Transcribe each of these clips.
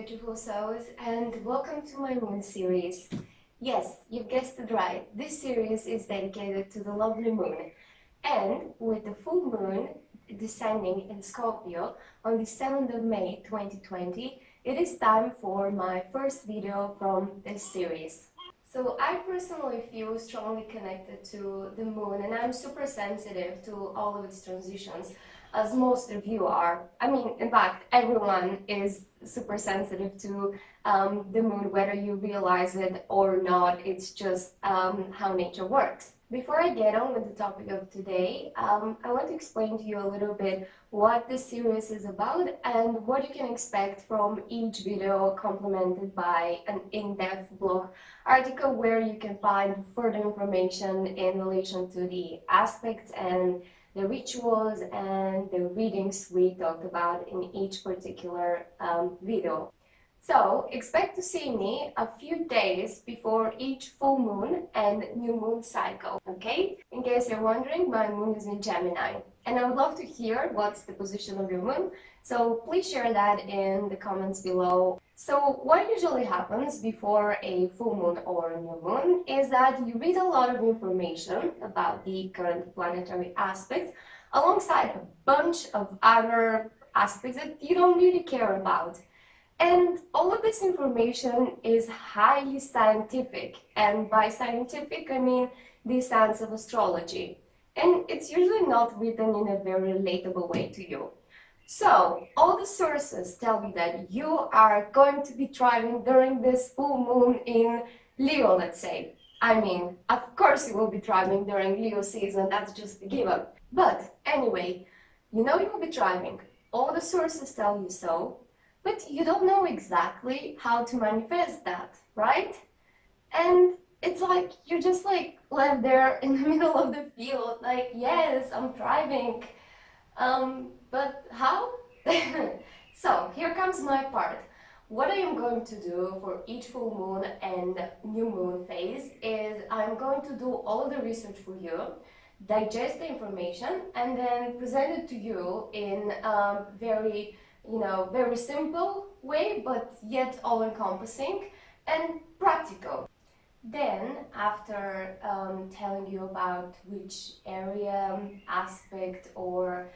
beautiful souls, and welcome to my moon series. Yes, you've guessed it right. This series is dedicated to the lovely moon. And with the full moon descending in Scorpio on the 7th of May 2020, it is time for my first video from this series. So I personally feel strongly connected to the moon, and I'm super sensitive to all of its transitions, as most of you are. I mean, in fact, everyone is super sensitive to the moon, whether you realize it or not. It's just how nature works. Before I get on with the topic of today, I want to explain to you a little bit what this series is about and what you can expect from each video, complemented by an in-depth blog article where you can find further information in relation to the aspects and the rituals and the readings we talked about in each particular video. So expect to see me a few days before each full moon and new moon cycle, okay? In case you're wondering, my moon is in Gemini, and I would love to hear what's the position of your moon, so please share that in the comments below. So what usually happens before a full moon or a new moon is that you read a lot of information about the current planetary aspects alongside a bunch of other aspects that you don't really care about. And all of this information is highly scientific, and by scientific I mean the science of astrology, and it's usually not written in a very relatable way to you. So all the sources tell you that you are going to be thriving during this full moon in Leo, let's say. I mean, of course you will be thriving during Leo season, that's just a given. But anyway, you know you will be thriving, all the sources tell you so, but you don't know exactly how to manifest that, right? And it's like you're just like left there in the middle of the field, like, yes, I'm thriving, but how? So here comes my part. What I am going to do for each full moon and new moon phase is I'm going to do all of the research for you, digest the information, and then present it to you in a very simple way, but yet all-encompassing and practical. Then, after telling you about which area, aspect, or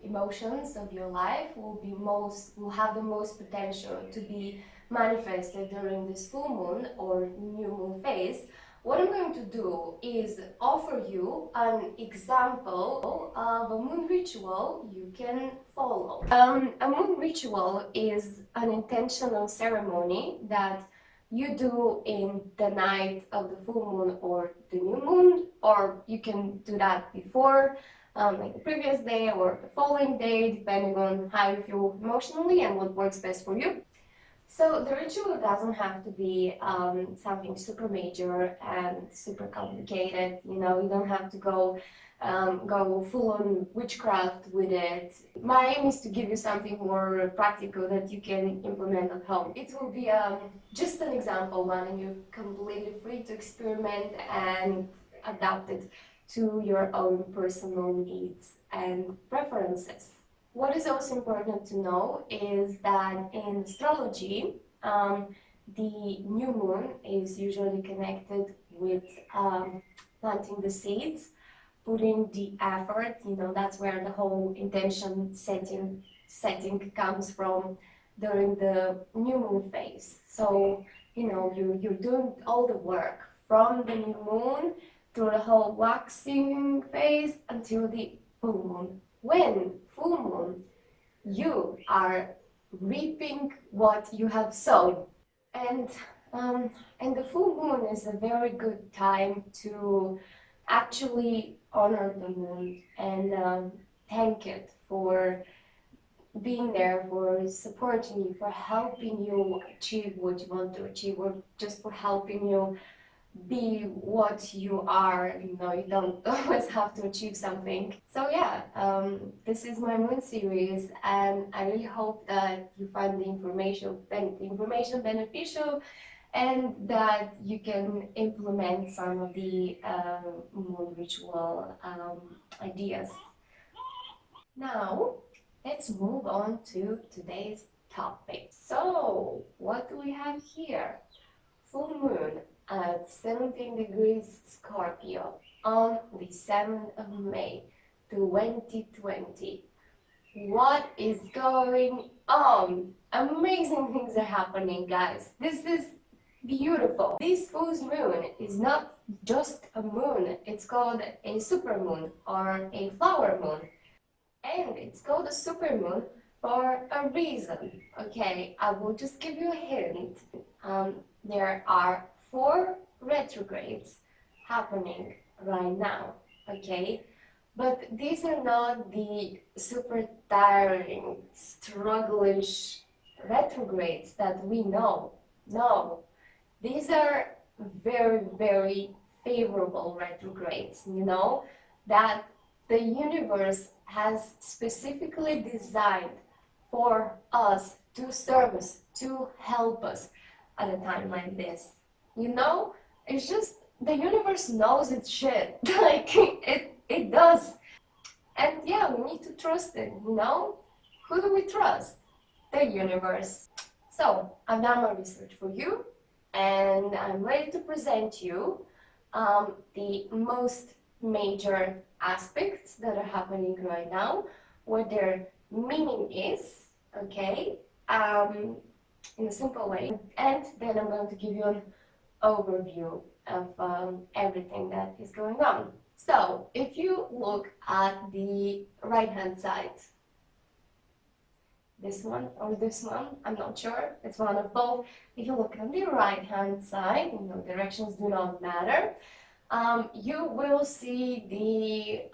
emotions of your life will have the most potential to be manifested during this full moon or new moon phase, what I'm going to do is offer you an example of a moon ritual you can follow. A moon ritual is an intentional ceremony that you do in the night of the full moon or the new moon, or you can do that before, like the previous day or the following day, depending on how you feel emotionally and what works best for you. So the ritual doesn't have to be something super major and super complicated. You don't have to go full on witchcraft with it. My aim is to give you something more practical that you can implement at home. It will be just an example one, and you're completely free to experiment and adapt it to your own personal needs and preferences. What is also important to know is that in astrology, the new moon is usually connected with planting the seeds, putting the effort. That's where the whole intention setting comes from during the new moon phase. So, you're doing all the work from the new moon through the whole waxing phase until the full moon. When full moon, you are reaping what you have sown, and the full moon is a very good time to actually honor the moon and thank it for being there, for supporting you, for helping you achieve what you want to achieve, or just for helping you be what you are. You don't always have to achieve something. So yeah, this is my moon series, and I really hope that you find the information beneficial, and that you can implement some of the moon ritual ideas. Now let's move on to today's topic. So, what do we have here? Full moon at 17 degrees Scorpio on the 7th of May 2020. What is going on? Amazing things are happening, guys. This is beautiful. This full moon is not just a moon, it's called a supermoon or a flower moon. And it's called a supermoon for a reason. Okay, I will just give you a hint. There are 4 retrogrades happening right now. Okay, but these are not the super tiring, strugglish retrogrades that we know. No, these are very, very favorable retrogrades, you know, that the universe has specifically designed for us to serve us, to help us at a time like this. You know, it's just the universe knows its shit. Like it does. And yeah, we need to trust it, you know? Who do we trust? The universe. So, I've done my research for you, and I'm ready to present you the most major aspects that are happening right now, what their meaning is, okay, in a simple way. And then I'm going to give you an overview of everything that is going on. So, if you look at the right-hand side, this one or this one, I'm not sure, it's one of both. If you look on the right-hand side, you know, directions do not matter. You will see the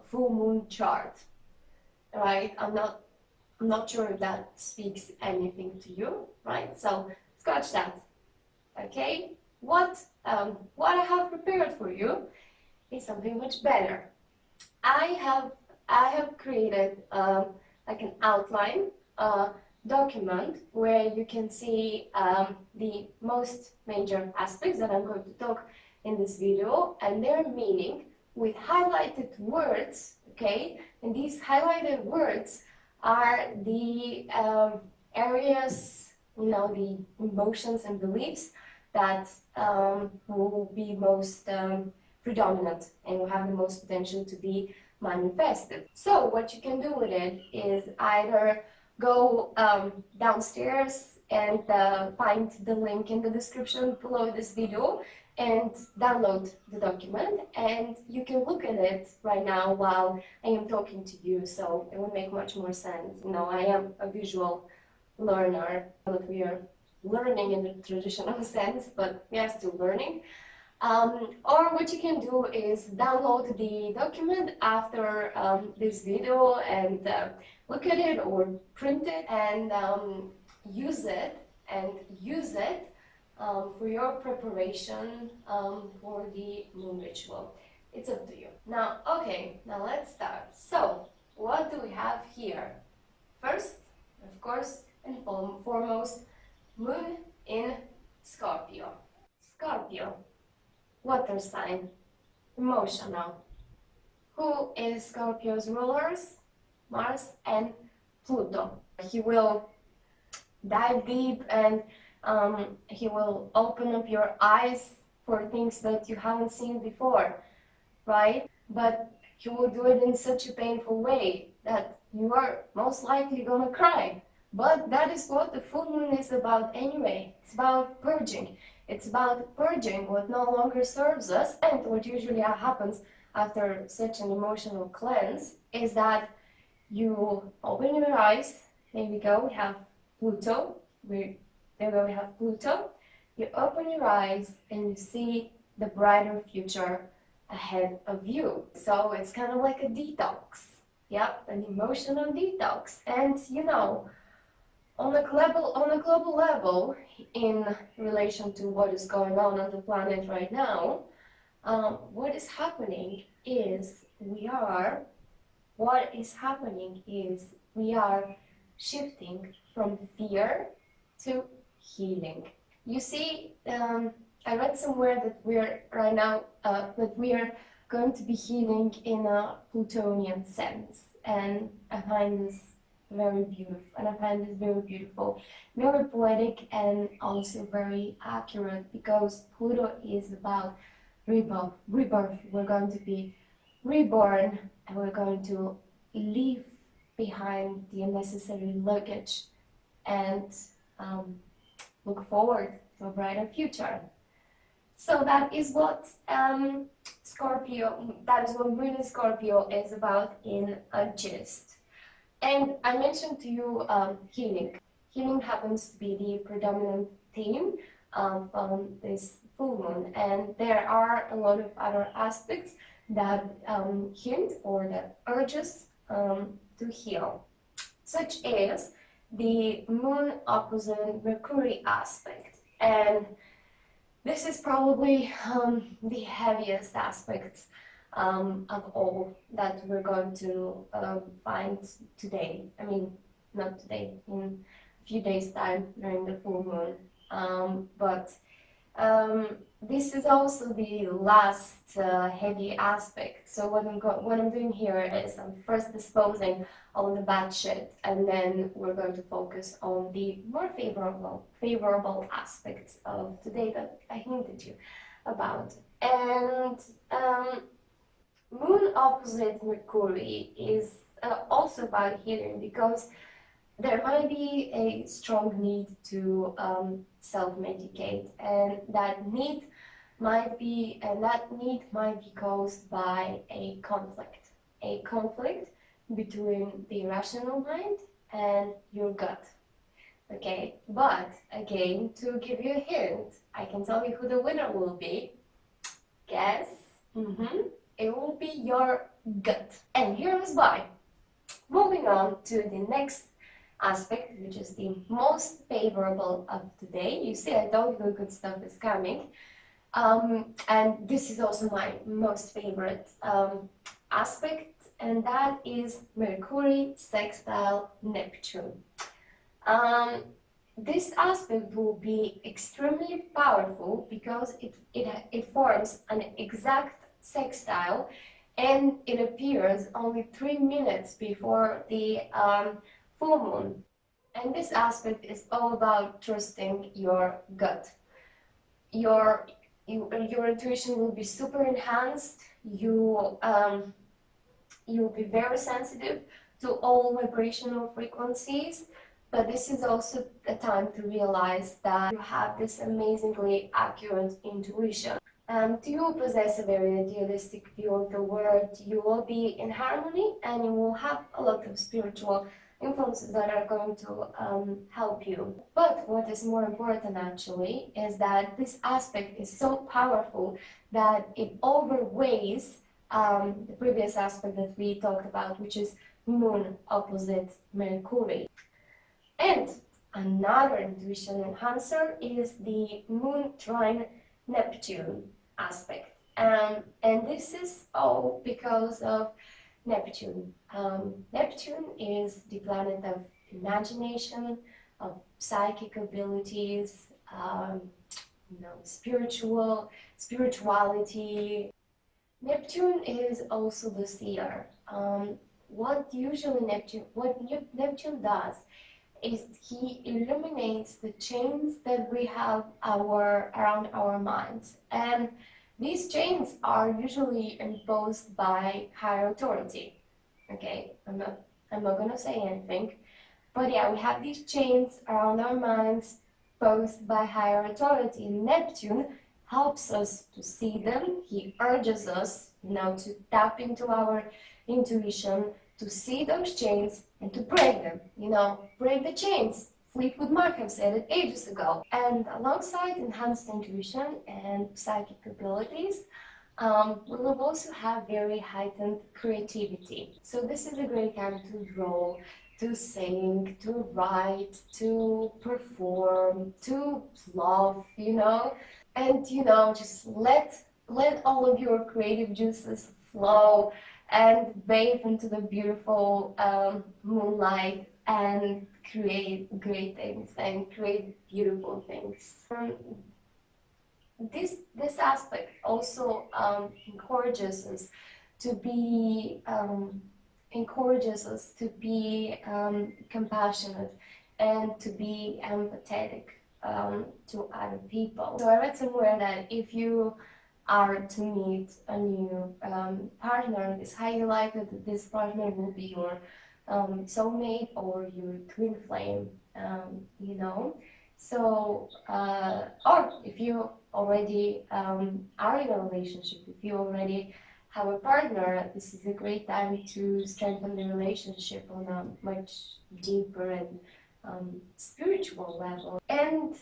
full moon chart, right? I'm not sure if that speaks anything to you, right? So scratch that. Okay. What I have prepared for you is something much better. I have created like an outline document where you can see the most major aspects that I'm going to talk in this video and their meaning with highlighted words, okay? And these highlighted words are the areas, you know, the emotions and beliefs that will be most predominant and will have the most potential to be manifested. So what you can do with it is either go downstairs and find the link in the description below this video and download the document, and you can look at it right now while I am talking to you, so it would make much more sense. You know, I am a visual learner, but we are learning in the traditional sense, but we are still learning. Or what you can do is download the document after this video and look at it or print it and use it for your preparation for the moon ritual. It's up to you. Now, okay, now let's start. So, what do we have here? First, of course, and foremost, moon in Scorpio. Scorpio, water sign, emotional. Who is Scorpio's rulers? Mars and Pluto. He will dive deep and he will open up your eyes for things that you haven't seen before, right? But he will do it in such a painful way that you are most likely gonna cry. But that is what the full moon is about anyway. It's about purging. It's about purging what no longer serves us. And what usually happens after such an emotional cleanse is that you open your eyes. There we go, we have Pluto. There we have Pluto. You open your eyes and you see the brighter future ahead of you. So it's kind of like a detox. Yep, an emotional detox. And you know, on a global level, in relation to what is going on the planet right now, what is happening is we are shifting from fear to healing. You see, I read somewhere that we are going to be healing in a Plutonian sense, and I find this very beautiful, and I find this very beautiful, very poetic, and also very accurate, because Pluto is about rebirth. Rebirth. We're going to be reborn, and we're going to leave behind the unnecessary luggage and look forward to a brighter future. So that is what Scorpio, that is what Moon in Scorpio is about in a gist. And I mentioned to you healing. Healing happens to be the predominant theme from this full moon, and there are a lot of other aspects that hint or that urge us to heal, such as the moon opposite Mercury aspect. And this is probably the heaviest aspect of all that we're going to find today. I mean, not today, in a few days' time during the full moon. But this is also the last heavy aspect. So what I'm doing here is I'm first disposing of the bad shit, and then we're going to focus on the more favorable aspects of today that I hinted you about. And Moon opposite Mercury is also about healing, because there might be a strong need to self-medicate, and that need might be caused by a conflict between the rational mind and your gut. Okay, but again, to give you a hint, I can tell you who the winner will be. Guess? It will be your gut. And here is why. Moving on to the next aspect, which is the most favorable of today. You see, I told you the good stuff is coming. And this is also my most favorite aspect, and that is Mercury sextile Neptune. This aspect will be extremely powerful because it forms an exact sextile, and it appears only 3 minutes before the full moon. And this aspect is all about trusting your gut. Your intuition will be super enhanced. You'll be very sensitive to all vibrational frequencies, but this is also a time to realize that you have this amazingly accurate intuition. You possess a very idealistic view of the world. You will be in harmony, and you will have a lot of spiritual influences that are going to help you. But what is more important actually is that this aspect is so powerful that it overweighs the previous aspect that we talked about, which is Moon opposite Mercury. And another intuition enhancer is the Moon trine Neptune aspect. And this is all because of Neptune. Neptune is the planet of imagination, of psychic abilities, spirituality. Neptune is also the seer. What Neptune does is he illuminates the chains that we have around our minds, and these chains are usually imposed by higher authority. Okay, I'm not gonna say anything, but yeah, we have these chains around our minds posed by higher authority. Neptune helps us to see them. He urges us, to tap into our intuition, to see those chains and to break them. Break the chains. Fleetwood Mac have said it ages ago. And alongside enhanced intuition and psychic abilities, we will also have very heightened creativity. So this is a great time to draw, to sing, to write, to perform, to love, and just let all of your creative juices flow and bathe into the beautiful moonlight and create great things and create beautiful things. This aspect also encourages us to be encourages us to be compassionate and to be empathetic to other people. So I read somewhere that if you are to meet a new partner, it's highly likely that this partner will be your soulmate or your twin flame, you know. So, or if you already are in a relationship, if you already have a partner, this is a great time to strengthen the relationship on a much deeper and spiritual level. And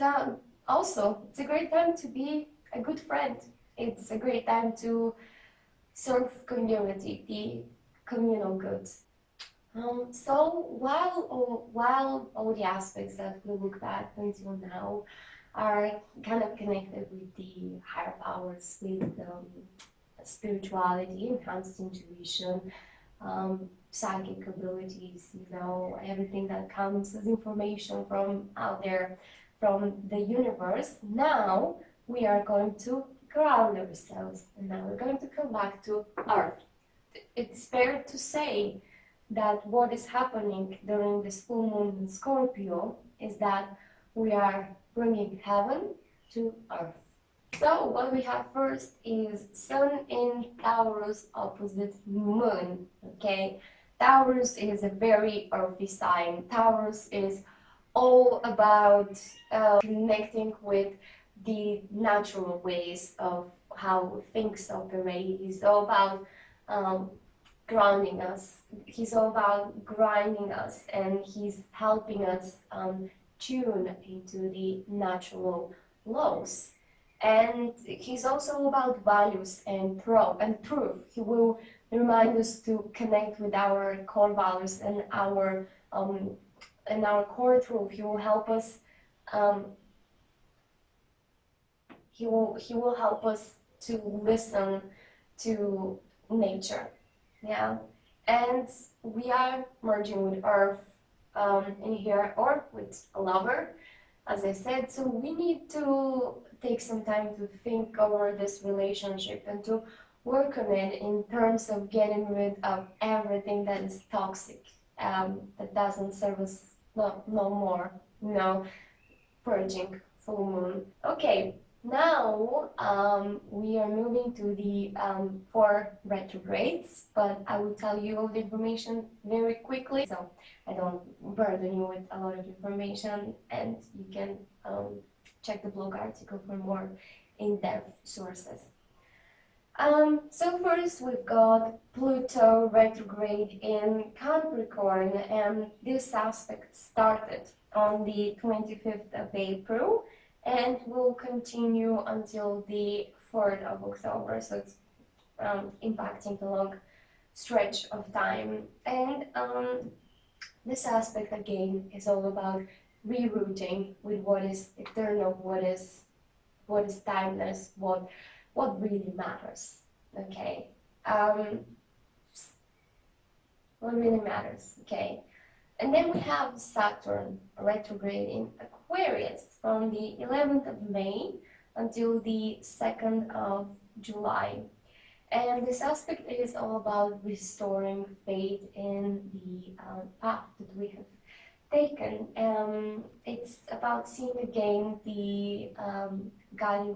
also, it's a great time to be a good friend. It's a great time to serve community, the communal good. So while all the aspects that we looked at until now are kind of connected with the higher powers, with spirituality, enhanced intuition, psychic abilities, you know, everything that comes as information from out there, from the universe. Now we are going to ground ourselves, and now we're going to come back to Earth. It's fair to say that what is happening during this full moon in Scorpio is that we are bringing heaven to Earth. So what we have first is Sun in Taurus opposite Moon, okay? Taurus is a very earthy sign. Taurus is all about connecting with the natural ways of how things operate. It's all about grounding us. He's all about grinding us, and he's helping us tune into the natural laws. And he's also about values and truth. He will remind us to connect with our core values and our core truth. He will help us. He will help us to listen to nature. Yeah, and we are merging with Earth in here, or with a lover, as I said. So we need to take some time to think over this relationship and to work on it in terms of getting rid of everything that is toxic, that doesn't serve us no more. You know, purging, full moon. Okay. Now we are moving to the 4 retrogrades, but I will tell you all the information very quickly, so I don't burden you with a lot of information, and you can check the blog article for more in-depth sources. So first we've got Pluto retrograde in Capricorn, and this aspect started on the 25th of April and will continue until the 4th of October, so it's impacting the long stretch of time. And this aspect again is all about rerouting with what is eternal, what is timeless, what really matters. Okay, what really matters. Okay. And then we have Saturn retrograde in Aquarius from the 11th of May until the 2nd of July. And this aspect is all about restoring faith in the path that we have taken. It's about seeing again the guiding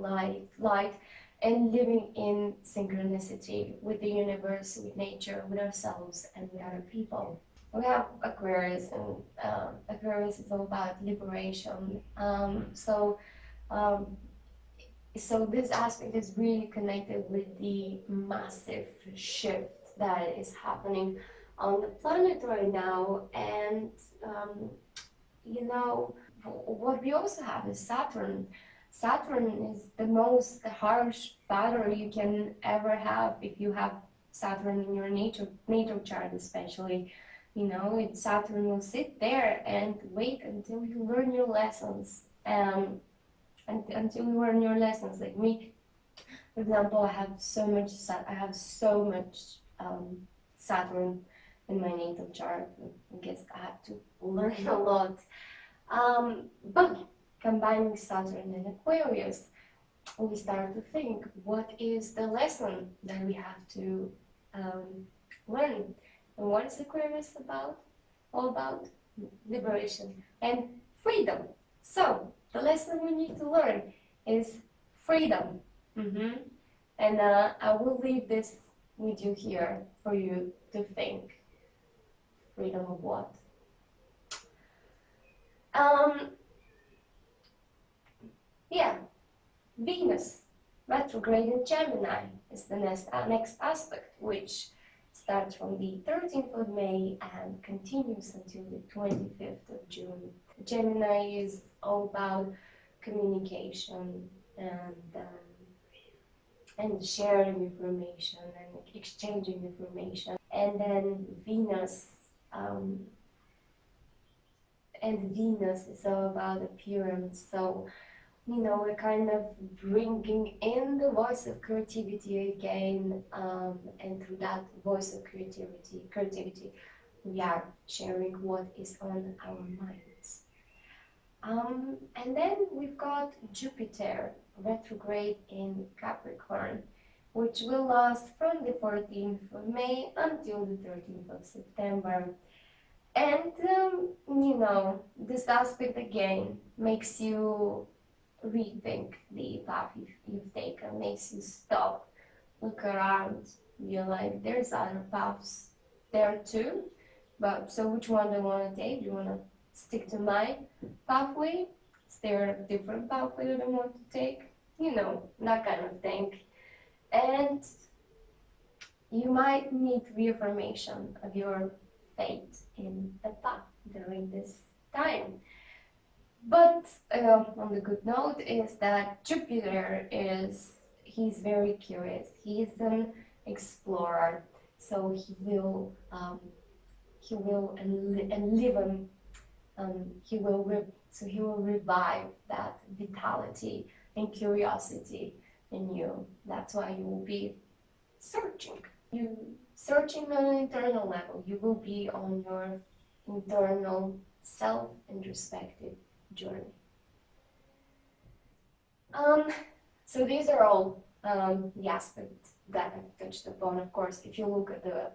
light and living in synchronicity with the universe, with nature, with ourselves, and with other people. We have Aquarius, and Aquarius is all about liberation. So this aspect is really connected with the massive shift that is happening on the planet right now. And you know, what we also have is Saturn. Saturn is the most harsh battle you can ever have if you have Saturn in your natal chart, especially. You know, Saturn will sit there and wait until you learn your lessons. And until you learn your lessons, like me, for example, I have so much Saturn in my natal chart. I guess I have to learn a lot. But combining Saturn and Aquarius, we start to think, what is the lesson that we have to learn? And what is Aquarius about? All about liberation and freedom. So the lesson we need to learn is freedom. And I will leave this with you here for you to think. Freedom of what? Yeah, Venus retrograde in Gemini is the next aspect, which starts from the 13th of May and continues until the 25th of June. Gemini is all about communication and sharing information and exchanging information. And then Venus is all about appearance. So, you know, we're kind of bringing in the voice of creativity again, and through that voice of creativity, we are sharing what is on our minds. And then we've got Jupiter retrograde in Capricorn, which will last from the 14th of May until the 13th of September. And, you know, this aspect again makes you rethink the path you've taken, makes you stop, look around, you're like, there's other paths there too, but so which one do I want to take? Do you want to stick to my pathway? Is there a different pathway that I want to take? You know, that kind of thing. And you might need reaffirmation of your fate in the path during this time. But on the good note is that Jupiter he's very curious. He's an explorer, so he will revive that vitality and curiosity in you. That's why you will be searching. You searching on an internal level. You will be on your internal self-introspective journey. So these are all the aspects that I've touched upon. Of course, if you look at the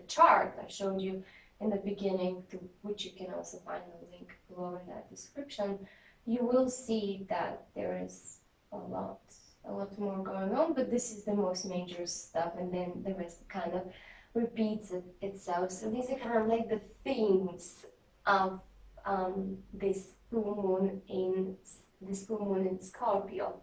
chart I showed you in the beginning, to which you can also find the link below in that description, you will see that there is a lot more going on. But this is the most major stuff, and then the rest kind of repeats itself. So these are kind of like the themes of this full moon in Scorpio.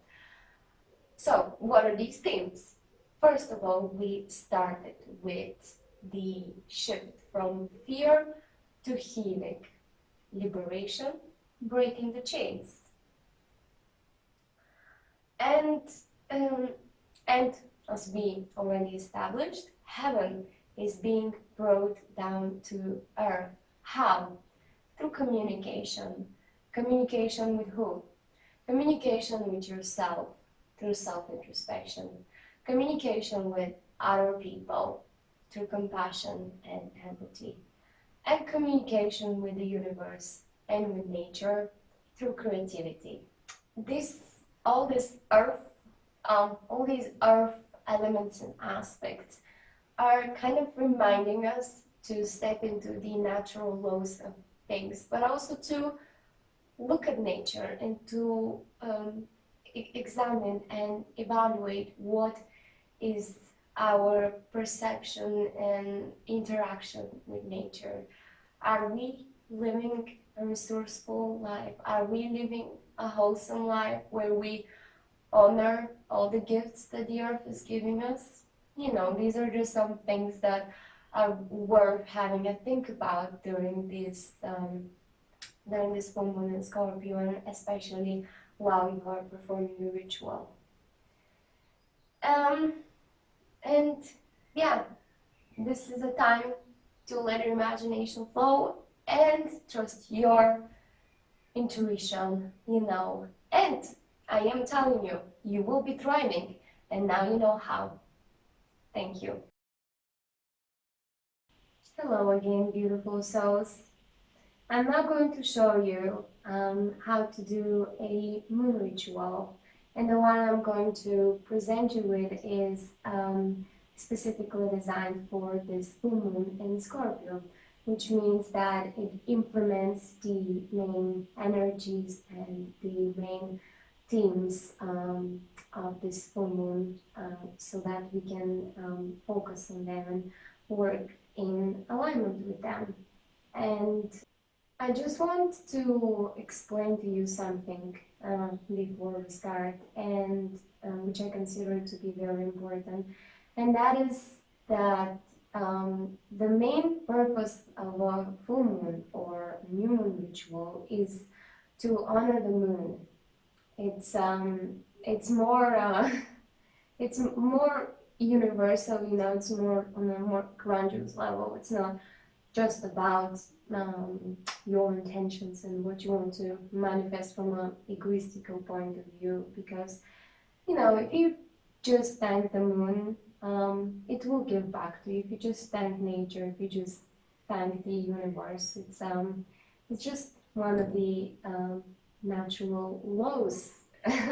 So what are these themes? First of all, we started with the shift from fear to healing, liberation, breaking the chains. And as we already established, heaven is being brought down to earth. How? Through communication. Communication with who? Communication with yourself, through self-introspection. Communication with other people, through compassion and empathy. And communication with the universe and with nature, through creativity. All these earth elements and aspects are kind of reminding us to step into the natural laws of things, but also to look at nature and to examine and evaluate what is our perception and interaction with nature. Are we living a resourceful life? Are we living a wholesome life where we honor all the gifts that the earth is giving us? You know, these are just some things that are worth having a think about during this full moon in Scorpio, and especially while you are performing the ritual. And yeah, this is a time to let your imagination flow and trust your intuition, you know. And I am telling you, you will be thriving, and now you know how. Thank you. Hello again, beautiful souls. I'm now going to show you how to do a moon ritual, and the one I'm going to present you with is specifically designed for this full moon in Scorpio, which means that it implements the main energies and the main themes of this full moon, so that we can focus on them and work in alignment with them. And I just want to explain to you something before we start, and which I consider to be very important, and that is that the main purpose of a full moon or new moon ritual is to honor the moon. It's more it's more universal, you know. It's more on a more grandiose level. It's not just about your intentions and what you want to manifest from an egoistical point of view, because, you know, if you just thank the moon, it will give back to you. If you just thank nature, if you just thank the universe, it's just one of the natural laws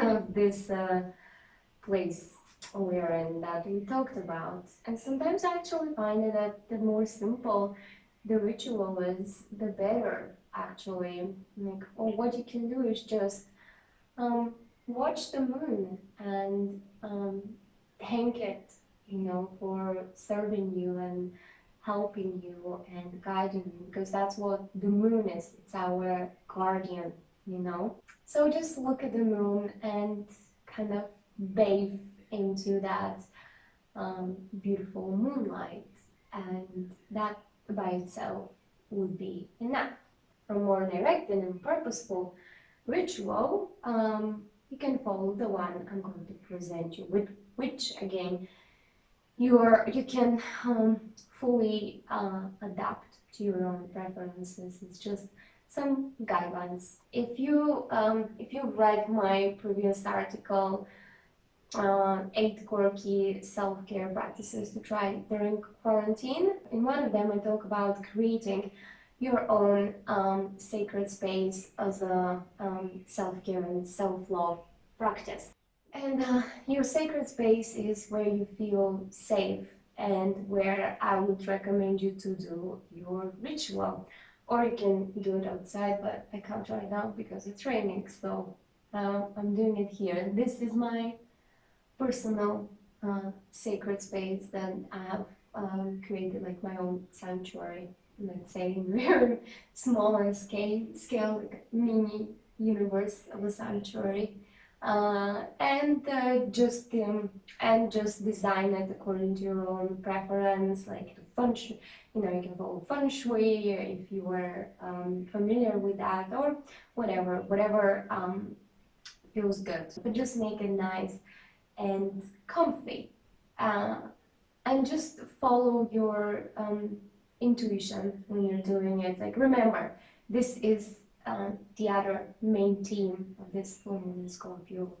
of this place we're in that we talked about. And sometimes I actually find that the more simple the ritual is, the better, actually. Like, or what you can do is just watch the moon and thank it, you know, for serving you and helping you and guiding you, because that's what the moon is. It's our guardian, you know. So just look at the moon and kind of bathe into that beautiful moonlight, and that by itself would be enough. For more direct and purposeful ritual, you can follow the one I'm going to present you with, which again you can fully adapt to your own preferences. It's just some guidelines. If you read my previous article, 8 quirky self-care practices to try during quarantine, in one of them I talk about creating your own sacred space as a self-care and self-love practice. And your sacred space is where you feel safe and where I would recommend you to do your ritual. Or you can do it outside, but I can't right now because it's raining, so I'm doing it here. This is my personal sacred space that I have created, like my own sanctuary, let's say, in very smaller scale, like mini universe of a sanctuary, and just design it according to your own preference, like the feng shui. You know, you can follow feng shui if you were familiar with that, or whatever feels good. But just make it nice and comfy, and just follow your intuition when you're doing it. Like, remember, this is the other main theme of this full moon in Scorpio,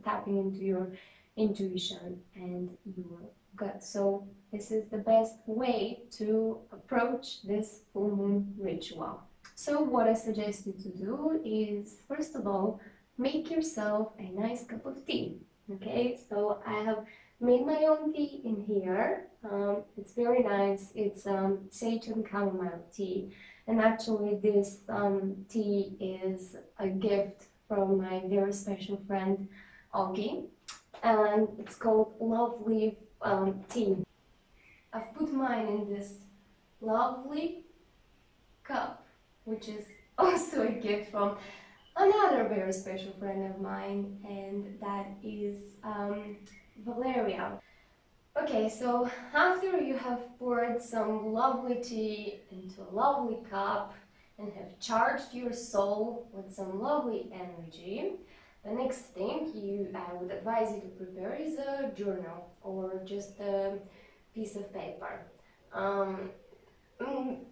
tapping into your intuition and your gut. So this is the best way to approach this full moon ritual. So what I suggest you to do is, first of all, make yourself a nice cup of tea. Okay, so I have made my own tea in here. It's very nice. It's sage and chamomile tea. And actually this tea is a gift from my very special friend Augie. And it's called Lovely Tea. I've put mine in this lovely cup, which is also a gift from another very special friend of mine, and that is Valeria. Okay, so after you have poured some lovely tea into a lovely cup and have charged your soul with some lovely energy, the next thing I would advise you to prepare is a journal or just a piece of paper.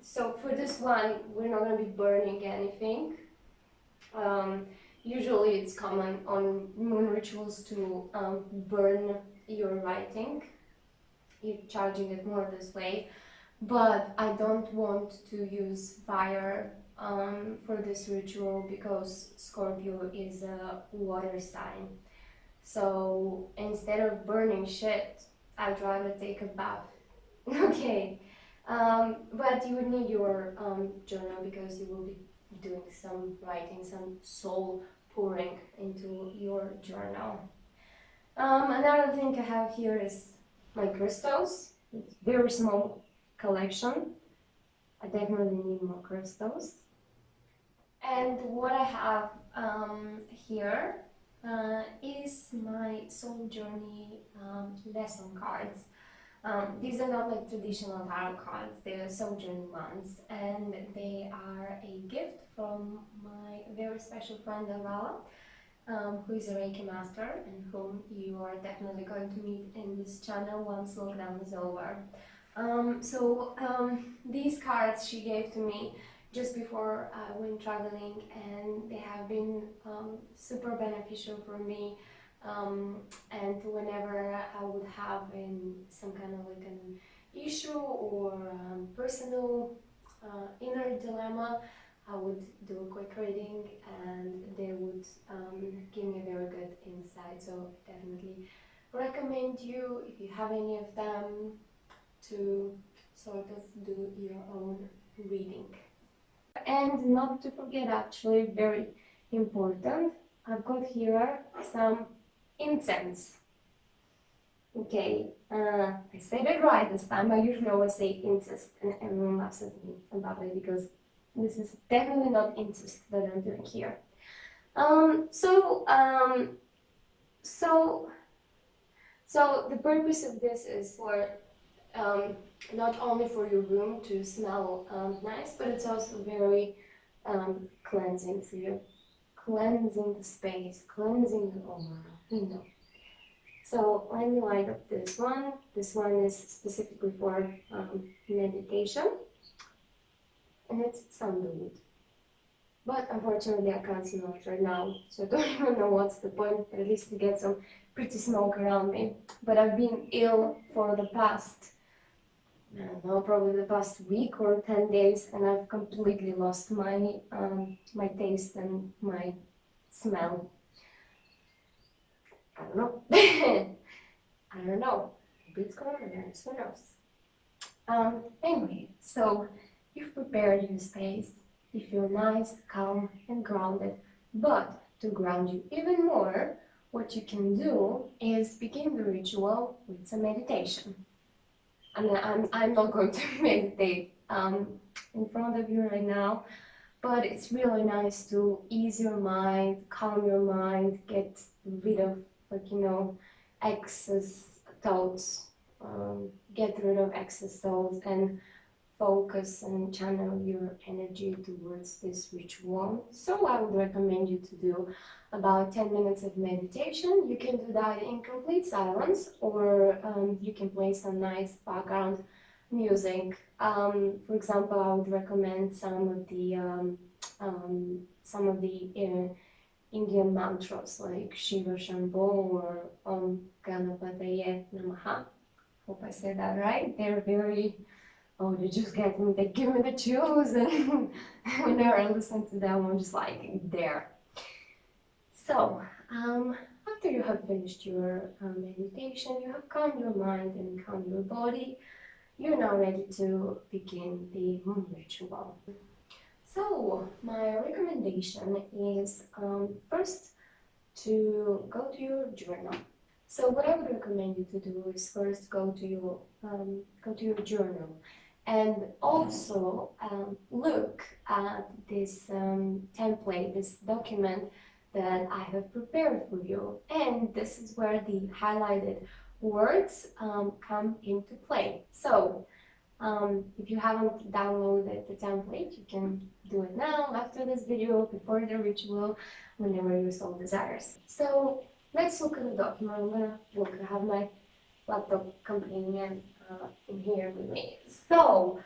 So for this one, we're not going to be burning anything. Usually it's common on moon rituals to burn your writing. You're charging it more this way, but I don't want to use fire for this ritual because Scorpio is a water sign. So instead of burning shit, I'd rather take a bath. Okay, but you would need your journal because you will be doing some writing, some soul pouring into your journal. Another thing I have here is my crystals. It's very small collection. I definitely need more crystals. And what I have here is my soul journey lesson cards. These are not like traditional tarot cards, they're soul journey ones, and they are a gift from my very special friend Avala, who is a Reiki master and whom you are definitely going to meet in this channel once lockdown is over. These cards she gave to me just before I went traveling, and they have been super beneficial for me. And whenever I would have some kind of like an issue or personal inner dilemma, I would do a quick reading and they would give me a very good insight. So definitely recommend you, if you have any of them, to sort of do your own reading. And not to forget, actually very important, I've got here some incense. Okay, I said it right this time. I usually always say incest and everyone laughs at me about it because this is definitely not incest that I'm doing here. So the purpose of this is for not only for your room to smell nice, but it's also very cleansing. So you're cleansing the space, cleansing the aura, you know. So let me light up this one. This one is specifically for meditation, and it's sandalwood. But unfortunately I can't smell it right now, so I don't even know what's the point, but at least to get some pretty smoke around me. But I've been ill for the past, I don't know, probably the past week or 10 days, and I've completely lost my my taste and my smell. I don't know. I don't know. Maybe it's coronavirus, who knows? Anyway, so you've prepared your space. You feel nice, calm, and grounded. But to ground you even more, what you can do is begin the ritual with some meditation. I mean, I'm not going to meditate in front of you right now, but it's really nice to ease your mind, calm your mind, get rid of, like, you know, excess thoughts, get rid of excess thoughts and focus and channel your energy towards this ritual. So I would recommend you to do about 10 minutes of meditation. You can do that in complete silence, or you can play some nice background music. For example, I would recommend some of the Indian mantras like Shiva Shambho or Om Ganapataye Namaha. Hope I said that right. They're very, oh, they give me the chills, and whenever I listen to them, I'm just like there. So, after you have finished your meditation, you have calmed your mind and calmed your body, you're now ready to begin the moon ritual. So, my recommendation is first to go to your journal. So what I would recommend you to do is first go to your journal, and also look at this template, this document that I have prepared for you. And this is where the highlighted words come into play. So if you haven't downloaded the template, you can do it now, after this video, before the ritual, whenever your soul desires. So let's look at the document. I'm gonna look. I have my laptop companion in here with me. So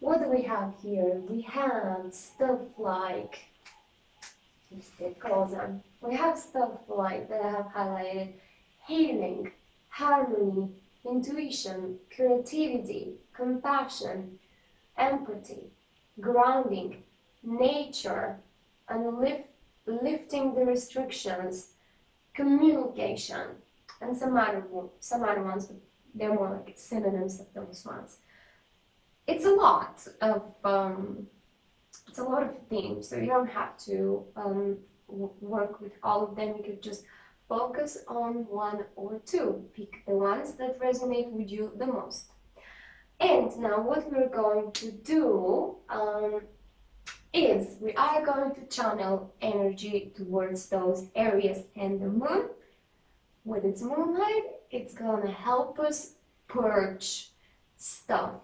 what do we have here? We have stuff like, let's get closer. We have stuff like that I have highlighted: healing, harmony, intuition, creativity, compassion, empathy, grounding, nature, and lifting the restrictions, communication, and some other ones. They're more like synonyms of those ones. It's a lot of themes, so you don't have to work with all of them. You could just focus on one or two. Pick the ones that resonate with you the most. And now what we're going to do is we are going to channel energy towards those areas, and the moon, with its moonlight, it's gonna help us purge stuff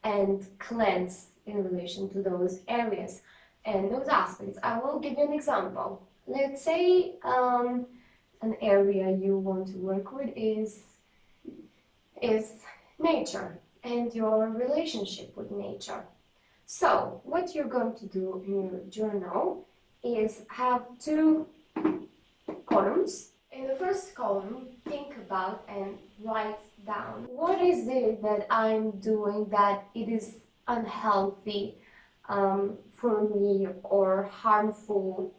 and cleanse in relation to those areas and those aspects. I will give you an example. Let's say an area you want to work with is nature and your relationship with nature. So what you're going to do in your journal is have two columns. In the first column, think about and write down what is it that I'm doing that it is unhealthy for me or harmful.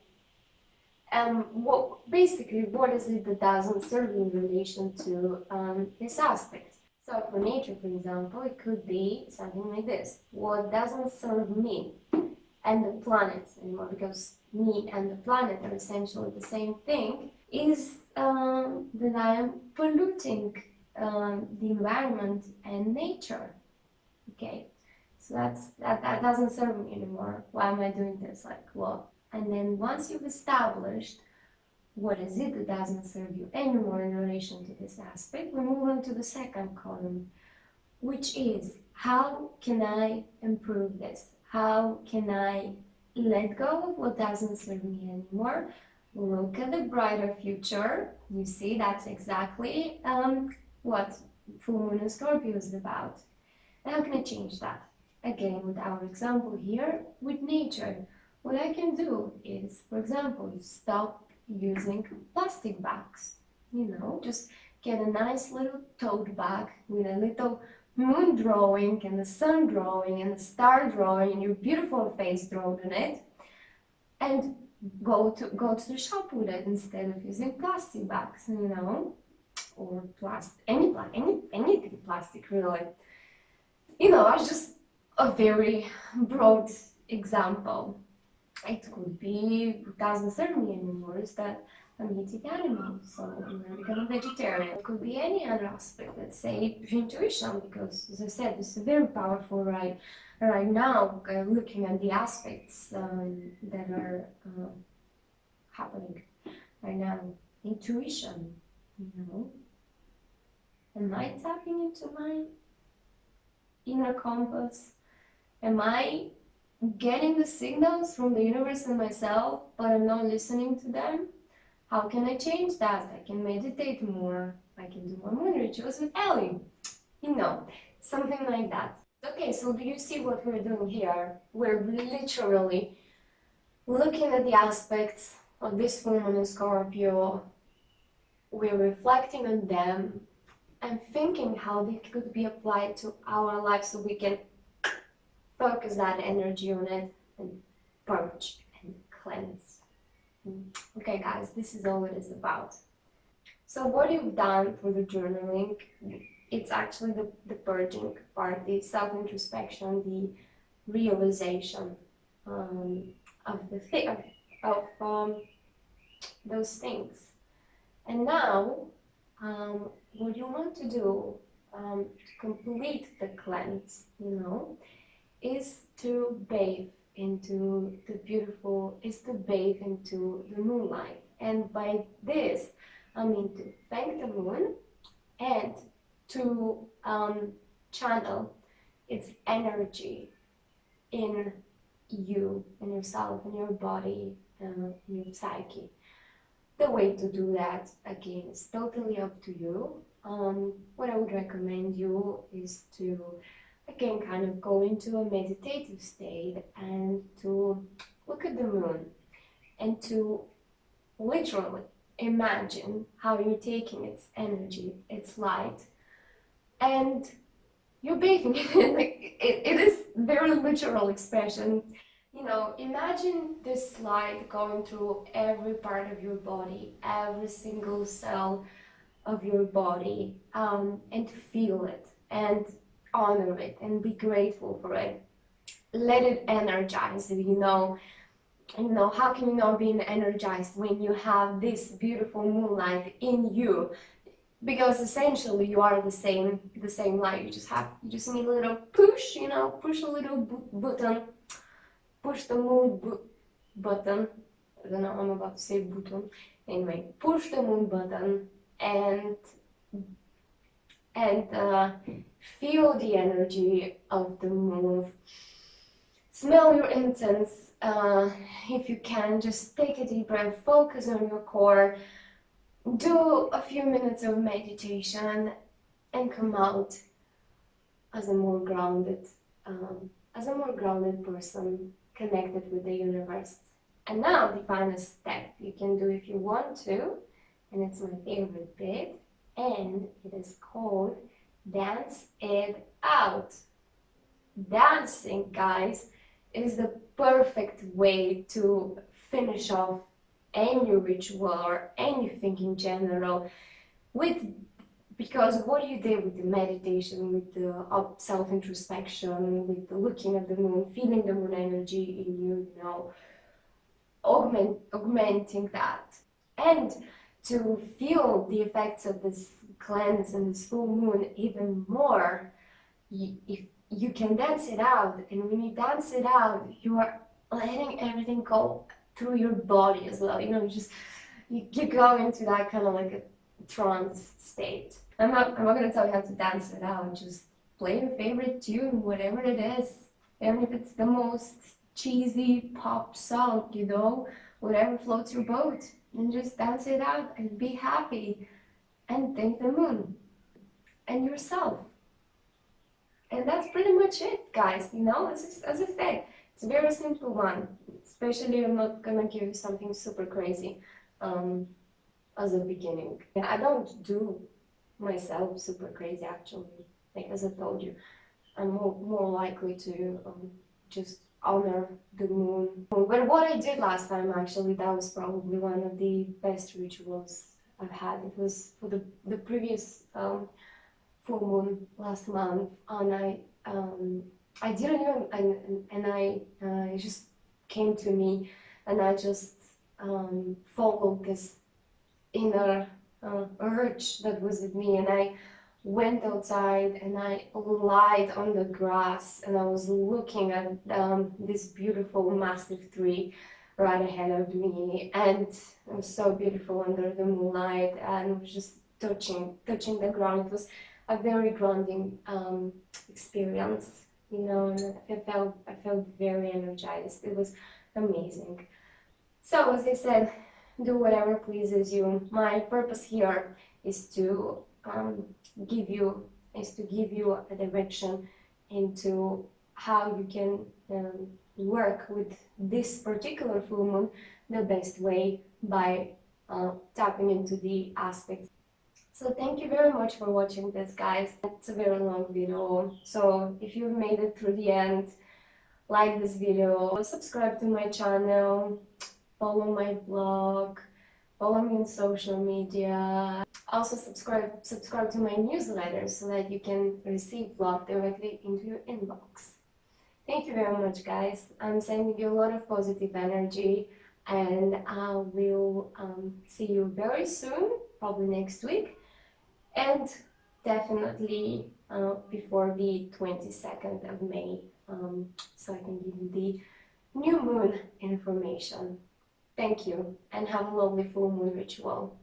What is it that doesn't serve me in relation to this aspect? So for nature, for example, it could be something like this. What doesn't serve me and the planet anymore, because me and the planet are essentially the same thing, is that I am polluting the environment and nature. Okay, so that doesn't serve me anymore. Why am I doing this? Like, well, and then once you've established what is it that doesn't serve you anymore in relation to this aspect, we move on to the second column, which is how can I improve this? How can I let go of what doesn't serve me anymore? Look at the brighter future. You see, that's exactly what full moon in Scorpio is about. And how can I change that? Again, with our example here, with nature, what I can do is, for example, stop using plastic bags. Just get a nice little tote bag with a little moon drawing and the sun drawing and the star drawing and your beautiful face drawn on it, and go to the shop with it instead of using plastic bags, or anything plastic, really. It's just a very broad example. It could be what doesn't serve me anymore is that I'm eating animals, so I'm going to become a vegetarian. It could be any other aspect, let's say intuition, because as I said, this is very powerful right now, looking at the aspects that are happening right now. Intuition, Am I tapping into my inner compass? Am I getting the signals from the universe and myself, but I'm not listening to them? How can I change that? I can meditate more. I can do more moon rituals with Ellie. Something like that. Okay, so do you see what we're doing here? We're literally looking at the aspects of this woman in Scorpio. We're reflecting on them and thinking how they could be applied to our life so we can focus that energy on it and purge and cleanse. Okay guys, this is all it is about. So what you've done for the journaling, it's actually the purging part, the self-introspection, the realization of those things. And now, what you want to do to complete the cleanse, is to bathe into the moonlight. And by this, I mean to thank the moon and to channel its energy in you, in yourself, in your body, in your psyche. The way to do that, again, is totally up to you. What I would recommend you is to, again, kind of go into a meditative state and to look at the moon and to literally imagine how you're taking its energy, its light, and you're bathing in it. Like, it is very literal expression. Imagine this light going through every part of your body, every single cell, of your body, and feel it and honor it and be grateful for it. Let it energize you, how can you not be energized when you have this beautiful moonlight in you? Because essentially you are the same light. You just need a little push, push a little button, push the moon button. I don't know, I'm about to say button. Anyway, push the moon button and feel the energy of the moon. Smell your incense. If you can, just take a deep breath, focus on your core, do a few minutes of meditation, and come out as a more grounded person, connected with the universe. And now the final step you can do if you want to, and it's my favorite bit, and it is called dance it out. Dancing, guys, is the perfect way to finish off any ritual or anything in general because what you did with the meditation, with the self-introspection, with the looking at the moon, feeling the moon energy in you, augmenting that, and to feel the effects of this cleanse and this full moon even more, if you can dance it out. And when you dance it out, you are letting everything go through your body as well. You go into that kind of like a trance state. I'm not going to tell you how to dance it out. Just play your favorite tune, whatever it is. Even if it's the most cheesy pop song, whatever floats your boat. And just dance it out and be happy. And thank the moon. And yourself. And that's pretty much it, guys. As I said, it's a very simple one. Especially, I'm not going to give you something super crazy as a beginning. I don't do myself super crazy, actually. Like, as I told you, I'm more likely to just honor the moon. But what I did last time, actually, that was probably one of the best rituals I've had. It was for the previous full moon last month, and I didn't even, and it just came to me, and I just followed this inner urge that was in me, and I went outside and I lied on the grass, and I was looking at this beautiful massive tree right ahead of me, and it was so beautiful under the moonlight, and it was just touching the ground. It was a very grounding experience, and I felt very energized. It was amazing. So, as I said, do whatever pleases you. My purpose here is to give you a direction into how you can work with this particular full moon the best way by tapping into the aspects. So thank you very much for watching this, guys. It's a very long video, so if you've made it through the end, like this video, subscribe to my channel, follow my blog, follow me on social media. Also subscribe to my newsletter so that you can receive blog directly into your inbox. Thank you very much, guys. I'm sending you a lot of positive energy, and I will see you very soon, probably next week, and definitely before the 22nd of May, so I can give you the new moon information. Thank you, and have a lovely full moon ritual.